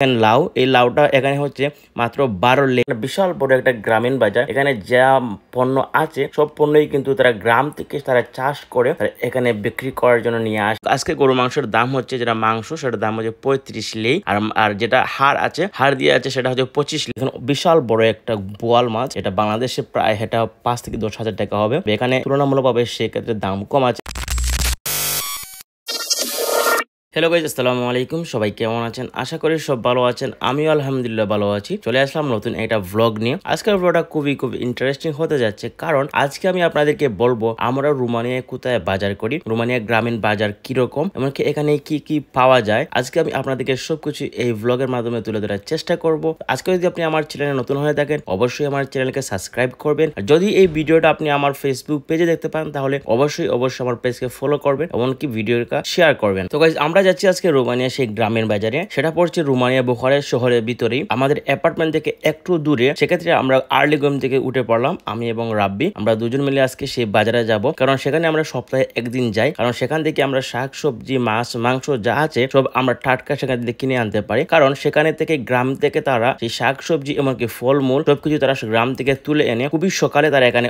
লাউ এই লাউটা এখানে হচ্ছে মাত্র 12 লে বিশাল বড় একটা গ্রামীণ বাজার। এখানে যা পণ্য আছে সব পণ্যই কিন্তু তারা গ্রাম থেকে তারা চাষ করে এখানে বিক্রি করার জন্য নিয়ে আসে। আজকে গরু মাংসের দাম হচ্ছে, যেটা মাংস সেটার দাম হচ্ছে 35 লে, আর যেটা হাড় আছে, হাড় দিয়ে আছে সেটা হচ্ছে 25 লে। বিশাল বড় একটা বোয়াল মাছ, এটা বাংলাদেশে প্রায় এটা 5 থেকে 10 হাজার টাকা হবে। এখানে তুলনামূলকভাবে সেক্ষেত্রে দাম কম আছে। হ্যালো গাইজ, আসসালামু আলাইকুম। সবাই কেমন আছেন? আশা করি সব ভালো আছেন। আমিও আলহামদুলিল্লাহ ভালো আছি। চলে আসলাম নতুন একটা ভ্লগ নিয়ে। আজকের ভ্লগটা খুবই ইন্টারেস্টিং হতে যাচ্ছে, কারণ আজকে আমি আপনাদেরকে বলবো আমরা রোমানিয়ায় কোথায় বাজার করি, রোমানিয়া গ্রামীণ বাজার কিরকম, এমনকি এখানে কি কি পাওয়া যায়। আজকে আমি আপনাদেরকে সবকিছু এই ভ্লগের মাধ্যমে তুলে ধরার চেষ্টা করব। আজকে যদি আপনি আমার চ্যানেলে নতুন হয়ে থাকেন, অবশ্যই আমার চ্যানেলকে সাবস্ক্রাইব করবেন। আর যদি এই ভিডিওটা আপনি আমার ফেসবুক পেজে দেখতে পান, তাহলে অবশ্যই আমার পেজকে ফলো করবেন, এমনকি ভিডিওটা শেয়ার করবেন। তো গাইজ, আমরা যাচ্ছি আজকে রোমানিয়া সেই গ্রামের বাজারে। সেটা পড়ছে রোমানিয়া বুখারেস্ট শহরের ভিতরেই, আমাদের অ্যাপার্টমেন্ট থেকে একটু দূরে। সেক্ষেত্রে আমরা আর্লি ঘুম থেকে উঠে পড়লাম, আমি এবং রাব্বি। আমরা দুজন মিলে আজকে সেই বাজারে যাব, কারণ সেখানে আমরা সপ্তাহে একদিন যাই। কারণ সেখান থেকে আমরা শাক সবজি মাছ মাংস যা আছে সব আমরা টাটকা সেখান থেকে কিনে আনতে পারি। কারণ সেখানে থেকে গ্রাম থেকে তারা সেই শাক সবজি এমনকি ফলমূল সবকিছু তারা গ্রাম থেকে তুলে এনে খুবই সকালে তারা এখানে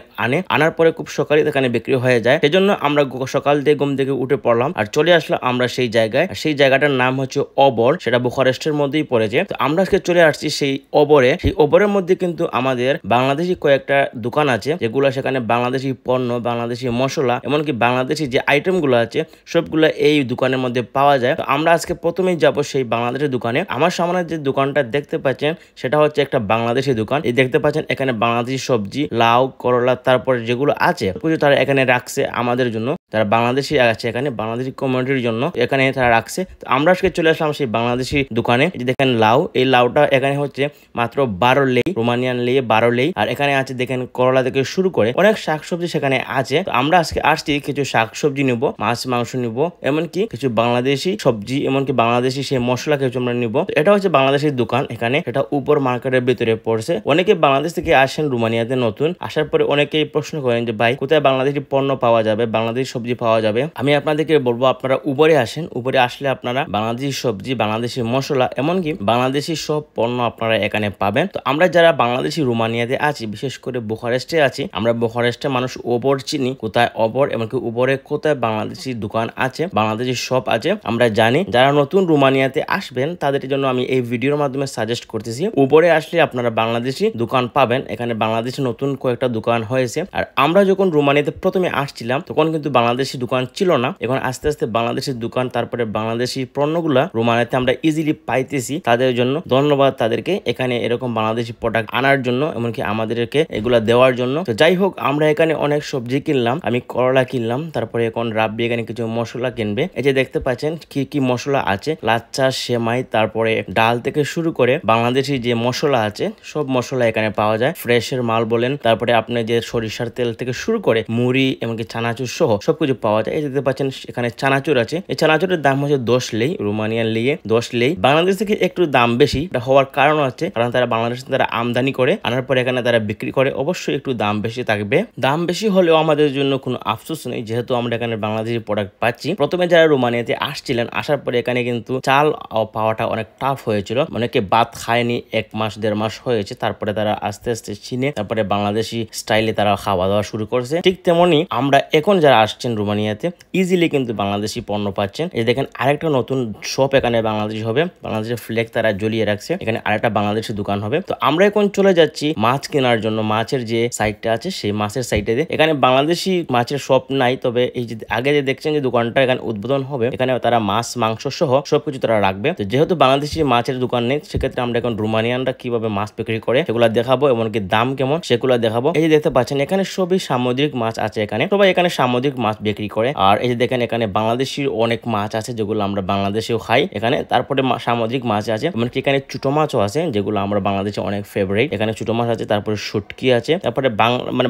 আনার পরে খুব সকালে এখানে বিক্রি হয়ে যায়। সেজন্য আমরা সকাল থেকে ঘুম থেকে উঠে পড়লাম আর চলে আসলাম আমরা সেই জায়গায়। সেই জায়গাটার নাম হচ্ছে অবর, সেটা বুখারেস্টের মধ্যেই পড়েছে। তো আমরা আজকে চলে আসছি সেই অবরে। সেই অবরের মধ্যে কিন্তু আমাদের বাংলাদেশি কয়েকটা দোকান আছে, যেগুলো সেখানে বাংলাদেশি পণ্য, বাংলাদেশি মশলা, এমনকি বাংলাদেশি যে আইটেম গুলো আছে সবগুলো এই দোকানের মধ্যে পাওয়া যায়। তো আমরা আজকে প্রথমেই যাব সেই বাংলাদেশের দোকানে। আমার সামনে যে দোকানটা দেখতে পাচ্ছেন সেটা হচ্ছে একটা বাংলাদেশি দোকান। এই দেখতে পাচ্ছেন এখানে বাংলাদেশি সবজি, লাউ, করলা, তারপরে যেগুলো আছে কিছু তারা এখানে রাখছে আমাদের জন্য। তারা বাংলাদেশি আছে এখানে, বাংলাদেশি কমিউনিটির জন্য এখানে তারা রাখছে। তো আমরা আজকে চলে আসলাম সেই বাংলাদেশি দোকানে। এই যে দেখেন লাউ, এই লাউটা এখানে হচ্ছে মাত্র 12 লে, রোমানিয়ান লে 12 লে। আর এখানে আছে দেখেন করলা থেকে শুরু করে অনেক শাকসবজি সেখানে আছে। তো আমরা আজকে আসছি কিছু শাকসবজি নিব, মাছ মাংস নিব, এমনকি কিছু বাংলাদেশি সবজি, এমনকি বাংলাদেশি সেই মশলা কিছু আমরা নিব। এটা হচ্ছে বাংলাদেশের দোকান এখানে, এটা উপর মার্কেটের ভিতরে পড়ছে। অনেকে বাংলাদেশ থেকে আসেন রোমানিয়াতে নতুন, আসার পরে অনেকেই প্রশ্ন করেন যে ভাই কোথায় বাংলাদেশি পণ্য পাওয়া যাবে, বাংলাদেশি সবজি পাওয়া যাবে। আমি আপনাদেরকে বলবো আপনারা উপরে আসেন। উপরে আসলে আপনারা বাংলাদেশি সবজি, বাংলাদেশি মশলা, এমনকি বাংলাদেশি সব পণ্য আপনারা এখানে পাবেন। তো আমরা যারা বাংলাদেশি রোমানিয়াতে আছি, বিশেষ করে বুখারেস্টে আছি, আমরা বুখারেস্টে মানুষ ওবর চিনি, কোথায় ওবর, এমনকি উপরে কোথায় বাংলাদেশি দোকান আছে, বাংলাদেশি শপ আছে আমরা জানি। যারা নতুন রোমানিয়াতে আসবেন তাদের জন্য আমি এই ভিডিওর মাধ্যমে সাজেস্ট করতেছি, উপরে আসলে আপনারা বাংলাদেশি দোকান পাবেন। এখানে বাংলাদেশি নতুন কয়েকটা দোকান হয়েছে। আর আমরা যখন রোমানিয়াতে প্রথমে আসছিলাম তখন কিন্তু বাংলাদেশি দোকান ছিল না। এখন আস্তে আস্তে বাংলাদেশি দোকান, তারপরে বাংলাদেশি পণ্যগুলা রোমানিয়াতে আমরা ইজিলি পাইতেছি। তাদের জন্য ধন্যবাদ তাদেরকে, এখানে এরকম বাংলাদেশি প্রোডাক্ট আনার জন্য, এমনকি আমাদেরকে এগুলা দেওয়ার জন্য। তো যাই হোক, আমরা এখানে অনেক সবজি কিনলাম, আমি করলা কিনলাম, তারপরে এখন রাব্বি এখানে কিছু মশলা কিনবে। এই যে দেখতে পাচ্ছেন কি কি মশলা আছে, লাচ্চা, সেমাই, তারপরে ডাল থেকে শুরু করে বাংলাদেশি যে মশলা আছে সব মশলা এখানে পাওয়া যায়। ফ্রেশের মাল বলেন, তারপরে আপনি যে সরিষার তেল থেকে শুরু করে মুড়ি, এমনকি চানাচুর সহ সবকিছু পাওয়া যায়। এই দেখতে পাচ্ছেন এখানে চানাচুর আছে। এই চানাচুরের দাম হচ্ছে 10 লেই, রোমানিয়ান লিয়ে 10 লেই। বাংলাদেশ থেকে একটু দাম বেশি, এটা হওয়ার কারণ হচ্ছে কারণ তারা বাংলাদেশ তারা আমদানি করে আনার পরে এখানে তারা বিক্রি করে, অবশ্যই একটু দাম বেশি থাকবে। দাম বেশি হলেও আমাদের জন্য কোনো আফসোস নেই, যেহেতু আমরা এখানে বাংলাদেশি প্রোডাক্ট পাচ্ছি। প্রথমে যারা রোমানিয়াতে আসছিলেন, আসার পরে এখানে কিন্তু চাল পাওয়াটা অনেক টাফ হয়েছিল, অনেকে ভাত খায়নি, 1 মাস 1.5 মাস হয়েছে। তারপরে তারা আস্তে আস্তে চিনে তারপরে বাংলাদেশি স্টাইলে তারা খাওয়া দাওয়া শুরু করছে। ঠিক তেমনি আমরা এখন যারা আসছেন রোমানিয়াতে ইজিলি কিন্তু বাংলাদেশি পণ্য পাচ্ছেন। এই দেখেন আরেকটা নতুন শপ এখানে বাংলাদেশি হবে, বাংলাদেশের ফ্ল্যাগ তারা ঝুলিয়ে রাখছে, এখানে আরেকটা বাংলাদেশি দোকান হবে। তো আমরা এখন চলে যাচ্ছি মাছ কেনার জন্য। মাছের যে সাইডটা আছে সেই মাছের সাইডে এখানে বাংলাদেশি মাছের শপ নাই, তবে এই যে আগে যে দেখছেন যে দোকানটা এখানে উদ্বোধন হবে, এখানে তারা মাছ মাংস সহ সবকিছু তারা রাখবে। তো যেহেতু বাংলাদেশি মাছের দোকান নেই, সেক্ষেত্রে আমরা এখন রোমানিয়ানরা কিভাবে মাছ বিক্রি করে সেগুলো দেখাবো, এমনকি দাম কেমন সেগুলো দেখাবো। এই যে দেখতে পাচ্ছেন এখানে সবই সামুদ্রিক মাছ আছে, এখানে সবাই এখানে সামুদ্রিক মাছ বিক্রি করে। আর এই যে দেখেন এখানে বাংলাদেশি অনেক মাছ আছে যেগুলো আমরা বাংলাদেশেও খাই এখানে। তারপরে সামুদ্রিক মাছ আছে, এমনকি এখানে ছোট মাছও আছে যেগুলো আমরা বাংলাদেশে অনেক ফেভারিট। এখানে ছোট মাছ আছে, তারপরে শুটকি আছে, তারপরে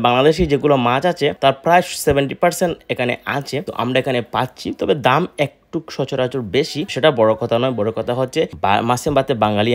বাংলাদেশি যেগুলো মাছ আছে তার প্রায় 70% এখানে আছে। তো আমরা এখানে পাচ্ছি, তবে দাম একটু একটু সচরাচর বেশি, সেটা বড় কথা নয়। বড় কথা হচ্ছে মাছে ভাতে বাঙালি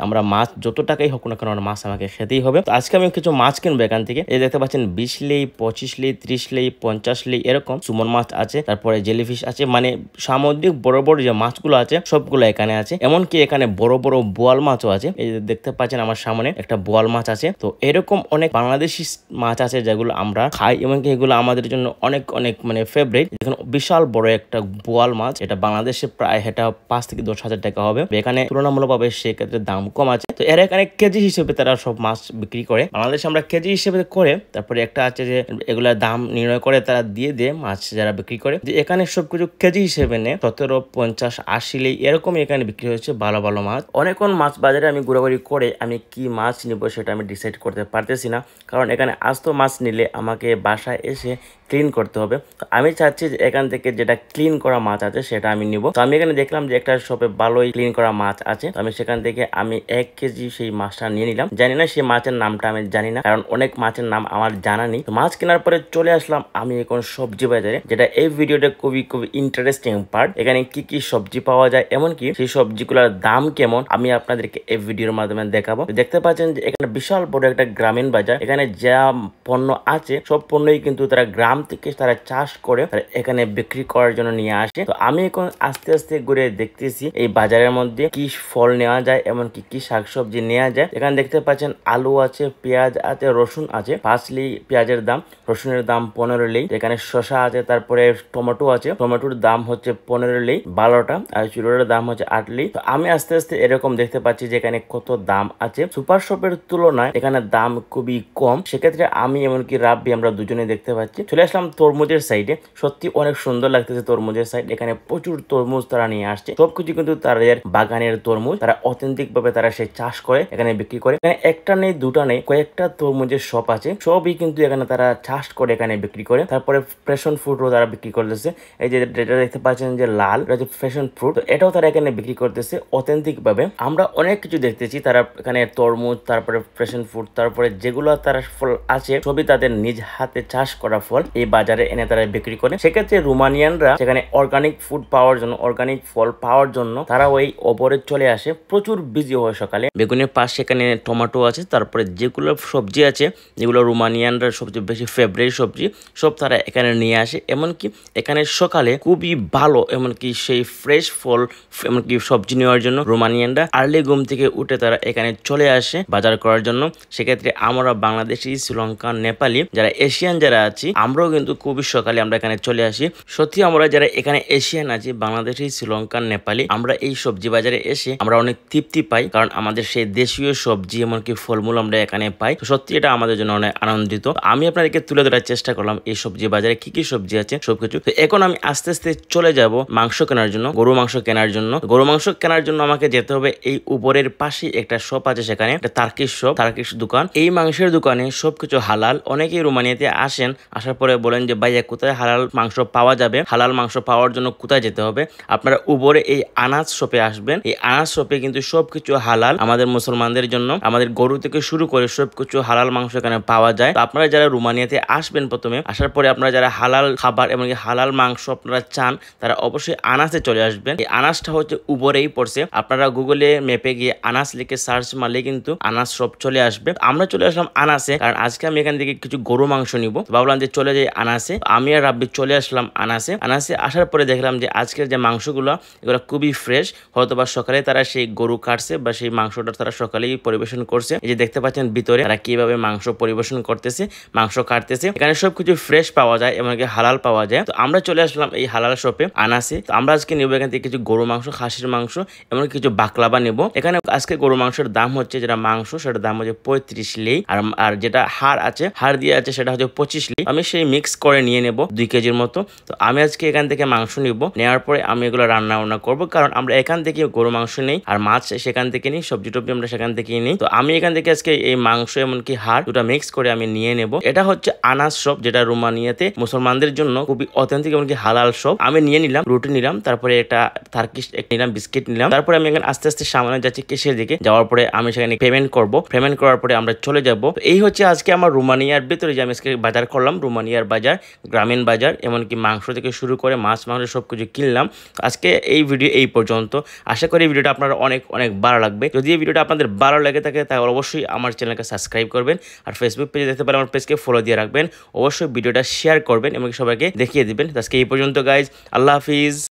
আমরা মাছ যত টাকাই হোক না কেন মাছ আমাকে খেতেই হবে। তো আজকে আমি কিছু মাছ কিনবো এখান থেকে। এই দেখতে পাচ্ছেন 20 লেই, 25 লেই, 30 লেই, 50 লেই এরকম সুমন মাছ আছে, তারপরে জেলিফিশ আছে, মানে সামুদ্রিক বড় বড় যে মাছগুলো আছে সবগুলো এখানে আছে। এমনকি এখানে বড় বড় বোয়াল মাছও আছে। এই দেখতে পাচ্ছেন আমার সামনে একটা বোয়াল মাছ আছে। তো এরকম অনেক বাংলাদেশি মাছ আছে যেগুলো আমরা খাই, এমনকি এগুলো আমাদের জন্য অনেক অনেক মানে ফেভারিট। দেখুন বিশাল বড় একটা বোয়াল মাছ, এটা বাংলাদেশে প্রায় এটা 5 থেকে 10 হাজার টাকা হবে। এখানে তুলনামূলকভাবে সেক্ষেত্রে দাম কম আছে। তো এরা এখানে কেজি হিসেবে তারা সব মাছ বিক্রি করে। বাংলাদেশে আমরা কেজি হিসেবে করে, তারপরে একটা আছে যে এগুলা দাম নির্ণয় করে তারা দিয়ে দেয় মাছ যারা বিক্রি করে। যে এখানে সবকিছু কেজি হিসেবে নেয় 17, 50, 80 লেই এরকমই এখানে বিক্রি হচ্ছে ভালো ভালো মাছ। অনেকক্ষণ মাছ বাজারে আমি ঘোরাঘুরি করে আমি কি মাছ নিব সেটা আমি ডিসাইড করতে পারতেছি না, কারণ এখানে আস্ত মাছ নিলে আমাকে বাসায় এসে ক্লিন করতে হবে। তো আমি চাচ্ছি যে এখান থেকে যেটা ক্লিন করা মাছ আছে সেটা আমি নিব। তো আমি এখানে দেখলাম যে একটা শপে ভালোই ক্লিন করা মাছ আছে। তো আমি সেখান থেকে আমি 1 কেজি সেই মাছটা নিয়ে নিলাম। জানি না সেই মাছের নামটা আমি জানি না, কারণ অনেক মাছের নাম আমার জানা নেই। তো মাছ কেনার পরে চলে আসলাম আমি এখন সবজি বাজারে, যেটা এই ভিডিওটা খুবই খুবই ইন্টারেস্টিং পার্ট। এখানে কি কি সবজি পাওয়া যায়, এমনকি সেই সবজিগুলোর দাম কেমন আমি আপনাদেরকে এই ভিডিওর মাধ্যমে দেখাবো। দেখতে পাচ্ছেন যে এখানে বিশাল বড় একটা গ্রামীণ বাজার। এখানে যা পণ্য আছে সব পণ্যই কিন্তু তারা গ্রাম থেকে তারা চাষ করে এখানে বিক্রি করার জন্য নিয়ে আসে। তো আমি এখন আস্তে আস্তে ঘুরে দেখতেছি এই বাজারের মধ্যে কি ফল নেওয়া যায়, এমনকি কি শাকসবজি নেওয়া যায়। এখানে দেখতে পাচ্ছেন আলু আছে, পেঁয়াজ আছে, রসুন আছে। 5 লেই পেঁয়াজের দাম, রসুনের দাম 15 লেই। এখানে শসা আছে, তারপরে টমেটো আছে, টমেটোর দাম হচ্ছে 15 লেই 12টা, আর চুলোর দাম হচ্ছে 8 লেই। তো আমি আস্তে আস্তে এরকম দেখতে পাচ্ছি যে এখানে কত দাম আছে। সুপার শপের তুলনায় এখানে দাম খুবই কম। সেক্ষেত্রে আমি এমনকি রাব্বি আমরা দুজনে দেখতে পাচ্ছি। চলে আসলাম তরমুজের সাইডে। সত্যি অনেক সুন্দর লাগতেছে তরমুজের সাইড। এখানে প্রচুর তরমুজ তারা নিয়ে আসছে। সবকিছু কিন্তু তাদের বাগানের তরমুজ, তারা অথেন্টিক ভাবে তারা সেই চাষ করে এখানে বিক্রি করে। এখানে একটা নেই দুটা নেই, কয়েকটা তরমুজের শপ আছে, সবই কিন্তু এখানে তারা চাষ করে এখানে বিক্রি করে। তারপরে প্যাশন ফ্রুটও তারা বিক্রি করতেছে। এই যে যেটা দেখতে পাচ্ছেন যে লাল, এটা হচ্ছে প্যাশন ফ্রুট, এটাও তারা এখানে বিক্রি করতেছে অথেন্টিক ভাবে। আমরা অনেক কিছু দেখতেছি, তারা এখানে তরমুজ, তারপরে প্যাশন ফ্রুট, তারপরে যেগুলো তারা ফল আছে সবই তাদের নিজ হাতে চাষ করা ফল এই বাজারে এনে তারা বিক্রি করে। সেক্ষেত্রে রোমানিয়ানরা সেখানে অর্গানিক ফুড পাওয়ার জন্য, অর্গানিক ফল পাওয়ার জন্য তারা ওই ওপরে চলে আসে। প্রচুর বিজি হয় সকালে। বেগুনের পাশে এখানে টমেটো আছে, তারপরে যেগুলো সবজি আছে যেগুলো রোমানিয়ানরা সবচেয়ে বেশি ফেভারিট সবজি সব তারা এখানে নিয়ে আসে। এমনকি এখানে সকালে খুবই ভালো, এমনকি সেই ফ্রেশ ফল এমনকি সবজি নেওয়ার জন্য রোমানিয়ানরা আর্লি ঘুম থেকে উঠে তারা এখানে চলে আসে বাজার করার জন্য। সেক্ষেত্রে আমরা বাংলাদেশি, শ্রীলঙ্কা, নেপালি যারা এশিয়ান যারা আছি আমরাও কিন্তু খুবই সকালে আমরা এখানে চলে আসি। সত্যি আমরা যারা এখানে এশিয়ান আছি, বাংলাদেশি, শ্রীলঙ্কান, নেপালি, আমরা এই সবজি বাজারে এসে আমরা অনেক তৃপ্তি পাই, কারণ আমাদের সেই দেশীয় সবজি এমনকি ফলমূল আমরা এখানে পাই। তো সত্যি এটা আমাদের জন্য অনেক আনন্দিত। আমি আপনাদেরকে তুলে ধরার চেষ্টা করলাম এই সবজি বাজারে কি কি সবজি আছে সবকিছু। তো এখন আমি আস্তে আস্তে চলে যাব মাংস কেনার জন্য, গরু মাংস কেনার জন্য। গরু মাংস কেনার জন্য আমাকে যেতে হবে এই উপরের পাশে একটা শপ আছে, সেখানে একটা তার্কিশ শপ, তার্কিশ দোকান। এই মাংসের দোকানে সবকিছু হালাল। অনেকেই রোমানিয়াতে আসেন, আসার পরে বলেন যে ভাইয়া কোথায় হালাল মাংস পাওয়া যাবে, হালাল মাংস পাওয়ার জন্য কোথায় যেতে হবে। আপনারা উপরে এই আনাজ শপে আসবেন। এই আনাজ শপে কিন্তু সবকিছু হালাল আমাদের মুসলমানদের জন্য। আমাদের গরু থেকে শুরু করে সবকিছু হালাল মাংস এখানে পাওয়া যায়। তো আপনারা যারা রোমানিয়াতে আসবেন, প্রথমে আসার পরে আপনারা যারা হালাল খাবার এমনকি হালাল মাংস আপনারা চান, তারা অবশ্যই আনাজে চলে আসবেন। এই আনাজটা হচ্ছে উপরেই পড়ছে। আপনারা গুগলে ম্যাপে গিয়ে আনাজ লিখে সার্চ মারলে কিন্তু আনাজ শপ চলে আসবে। আমরা চলে আসলাম আনাসে, কারণ আজকে আমি এখান থেকে কিছু গরু মাংস নিব। ভাবলাম যে চলে যাই আনাসে। আমি আর রাব্বি চলে আসলাম আনাসে। আনাসে আসার পরে দেখলাম যে আজকের যে মাংসগুলো এগুলো খুবই ফ্রেশ। হয়তো বা সকালে তারা সেই গরু কাটছে বা সেই মাংসটা তারা সকালেই পরিবেশন করছে। এই যে দেখতে পাচ্ছেন ভিতরে তারা কিভাবে মাংস পরিবেশন করতেছে, মাংস কাটতেছে। এখানে সবকিছু ফ্রেশ পাওয়া যায়, এমনকি হালাল পাওয়া যায়। তো আমরা চলে আসলাম এই হালাল শপে আনাসে। তো আমরা আজকে নেবো এখান থেকে কিছু গরু মাংস, খাসির মাংস, এমনকি কিছু বাকলাবা নেব। এখানে আজকে গরু মাংসের দাম হচ্ছে, যেটা মাংস সেটার দাম হচ্ছে 35 লেই, আর যেটা হাড় আছে, হাড় দিয়ে আছে, সেটা হচ্ছে 25 লেই। আমি সেই মিক্স করে নিয়ে নেব 2 কেজির মতো। তো আমি আজকে এখান থেকে মাংস নিব। নেওয়ার পরে আমি এগুলো রান্না করবো, কারণ আমরা এখান থেকে গরু মাংস নেই আর মাছ সেখান থেকে নিই, সবজি টবজি আমরা সেখান থেকেই নিই। তো আমি এখান থেকে আজকে এই মাংস এমনকি হাড় দুটা মিক্স করে আমি নিয়ে নেব। এটা হচ্ছে আনাস শপ, যেটা রোমানিয়াতে মুসলমানদের জন্য খুবই অথেন্টিক এমনকি হালাল শপ। আমি নিয়ে নিলাম, রুটি নিলাম, তারপরে একটা তার্কিশ নিলাম, বিস্কিট নিলাম। তারপরে আমি এখানে আস্তে আস্তে সামনে যাচ্ছি কেশের দিকে। যাওয়ার পরে আমি সেখানে পেমেন্ট করব। পেমেন্ট করার পরে আমরা চলে যাব। এই হচ্ছে আজকে আমার রোমানিয়ার ভিতরে যে আমি আজকে বাজার করলাম, রোমানিয়ার পাইকার বাজার, গ্রামীণ বাজার, এমনকি মাংস থেকে শুরু করে মাছ মাংস সব কিছু কিনলাম। আজকে এই ভিডিও এই পর্যন্ত। আশা করি এই ভিডিওটা আপনার অনেক অনেক ভালো লাগবে। যদি এই ভিডিওটা আপনাদের ভালো লেগে থাকে তাহলে অবশ্যই আমার চ্যানেলকে সাবস্ক্রাইব করবেন, আর ফেসবুক পেজে দেখতে পারেন আমার পেজকে ফলো দিয়ে রাখবেন। অবশ্যই ভিডিওটা শেয়ার করবেন এবং সবাইকে দেখিয়ে দিবেন। আজকে এই পর্যন্ত গাইজ, আল্লাহ হাফিজ।